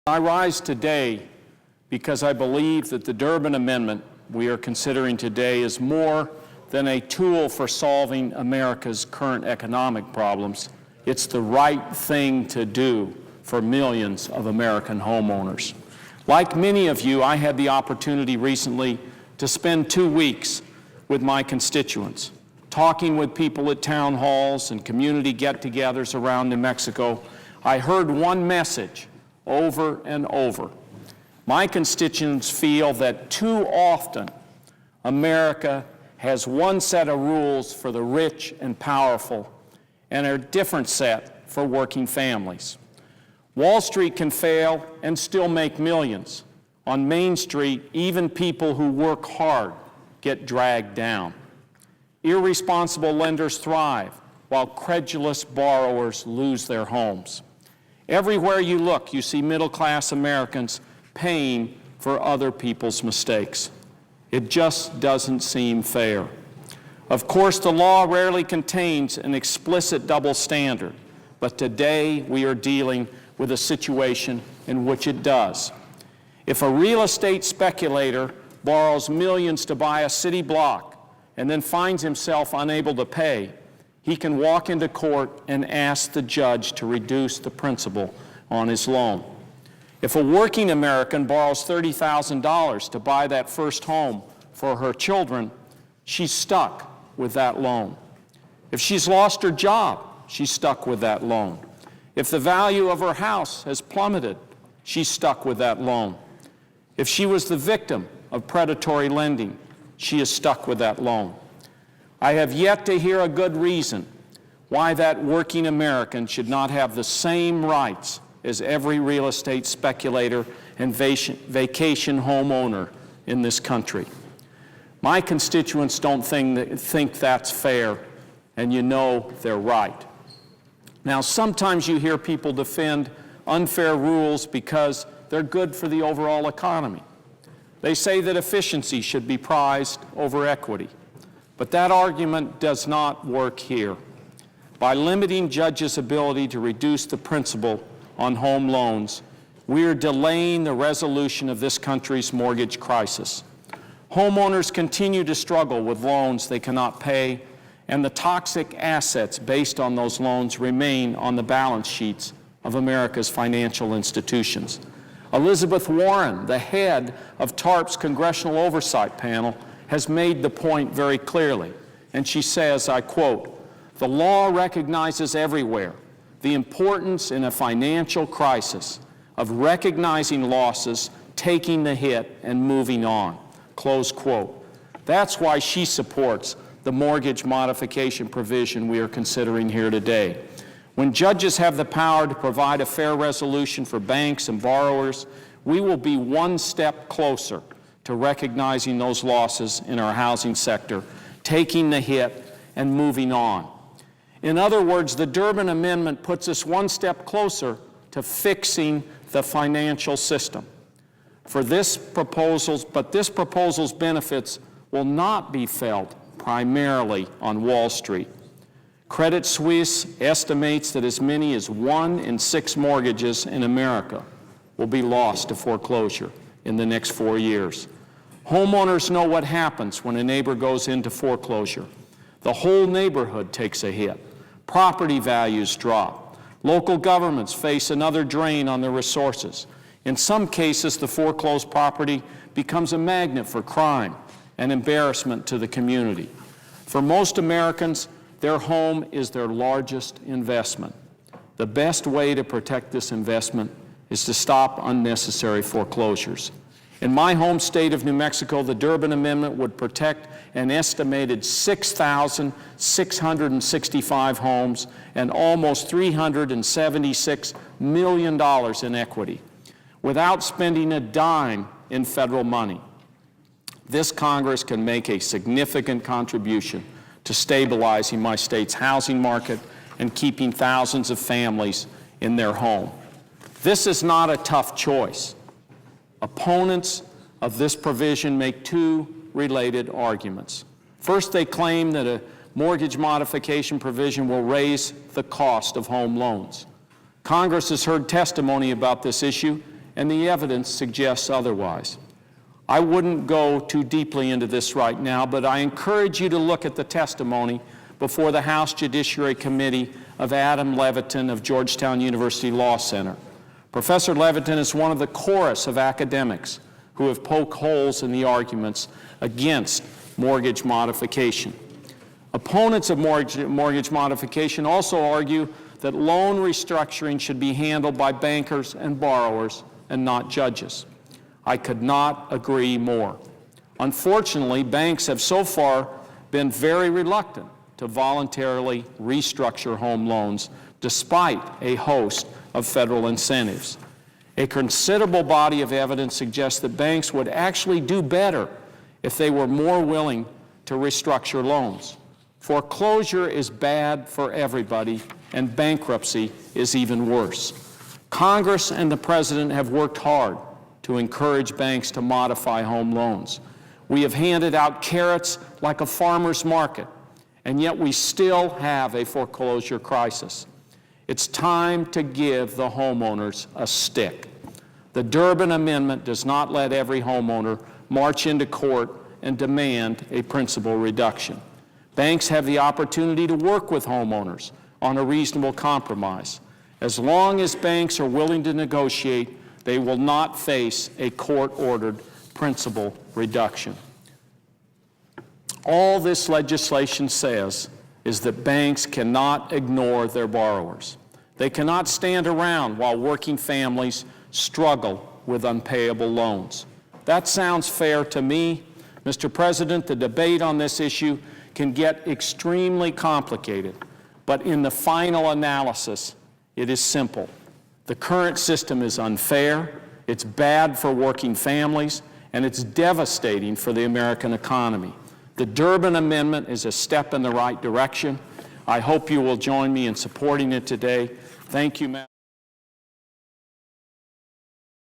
I rise today because I believe that the Durbin Amendment we are considering today is more than a tool for solving America's current economic problems. It's the right thing to do for millions of American homeowners. Like many of you, I had the opportunity recently to spend 2 weeks with my constituents, talking with people at town halls and community get-togethers around New Mexico. I heard one message over and over. My constituents feel that too often America has one set of rules for the rich and powerful and a different set for working families. Wall Street can fail and still make millions. On Main Street, even people who work hard get dragged down. Irresponsible lenders thrive while credulous borrowers lose their homes. Everywhere you look, you see middle-class Americans paying for other people's mistakes. It just doesn't seem fair. Of course, the law rarely contains an explicit double standard, but today we are dealing with a situation in which it does. If a real estate speculator borrows millions to buy a city block and then finds himself unable to pay, he can walk into court and ask the judge to reduce the principal on his loan. If a working American borrows $30,000 to buy that first home for her children, she's stuck with that loan. If she's lost her job, she's stuck with that loan. If the value of her house has plummeted, she's stuck with that loan. If she was the victim of predatory lending, she is stuck with that loan. I have yet to hear a good reason why that working American should not have the same rights as every real estate speculator and vacation homeowner in this country. My constituents don't think that's fair, and you know they're right. Now, sometimes you hear people defend unfair rules because they're good for the overall economy. They say that efficiency should be prized over equity. But that argument does not work here. By limiting judges' ability to reduce the principal on home loans, we are delaying the resolution of this country's mortgage crisis. Homeowners continue to struggle with loans they cannot pay, and the toxic assets based on those loans remain on the balance sheets of America's financial institutions. Elizabeth Warren, the head of TARP's Congressional Oversight Panel, has made the point very clearly, and she says, I quote, "The law recognizes everywhere the importance in a financial crisis of recognizing losses, taking the hit, and moving on," close quote. That's why she supports the mortgage modification provision we are considering here today. When judges have the power to provide a fair resolution for banks and borrowers, we will be one step closer to recognizing those losses in our housing sector, taking the hit, and moving on. In other words, the Durbin Amendment puts us one step closer to fixing the financial system. But this proposal's benefits will not be felt primarily on Wall Street. Credit Suisse estimates that as many as 1 in 6 mortgages in America will be lost to foreclosure in the next 4 years. Homeowners know what happens when a neighbor goes into foreclosure. The whole neighborhood takes a hit. Property values drop. Local governments face another drain on their resources. In some cases, the foreclosed property becomes a magnet for crime and embarrassment to the community. For most Americans, their home is their largest investment. The best way to protect this investment is to stop unnecessary foreclosures. In my home state of New Mexico, the Durbin Amendment would protect an estimated 6,665 homes and almost $376 million in equity without spending a dime in federal money. This Congress can make a significant contribution to stabilizing my state's housing market and keeping thousands of families in their home. This is not a tough choice. Opponents of this provision make 2 related arguments. First, they claim that a mortgage modification provision will raise the cost of home loans. Congress has heard testimony about this issue, and the evidence suggests otherwise. I wouldn't go too deeply into this right now, but I encourage you to look at the testimony before the House Judiciary Committee of Adam Levitin of Georgetown University Law Center. Professor Levitin is one of the chorus of academics who have poked holes in the arguments against mortgage modification. Opponents of mortgage modification also argue that loan restructuring should be handled by bankers and borrowers and not judges. I could not agree more. Unfortunately, banks have so far been very reluctant to voluntarily restructure home loans despite a host of federal incentives. A considerable body of evidence suggests that banks would actually do better if they were more willing to restructure loans. Foreclosure is bad for everybody, and bankruptcy is even worse. Congress and the President have worked hard to encourage banks to modify home loans. We have handed out carrots like a farmer's market, and yet we still have a foreclosure crisis. It's time to give the homeowners a stick. The Durbin Amendment does not let every homeowner march into court and demand a principal reduction. Banks have the opportunity to work with homeowners on a reasonable compromise. As long as banks are willing to negotiate, they will not face a court-ordered principal reduction. All this legislation says is that banks cannot ignore their borrowers. They cannot stand around while working families struggle with unpayable loans. That sounds fair to me. Mr. President, the debate on this issue can get extremely complicated, but in the final analysis, it is simple. The current system is unfair, it's bad for working families, and it's devastating for the American economy. The Durbin Amendment is a step in the right direction. I hope you will join me in supporting it today. Thank you, Madam.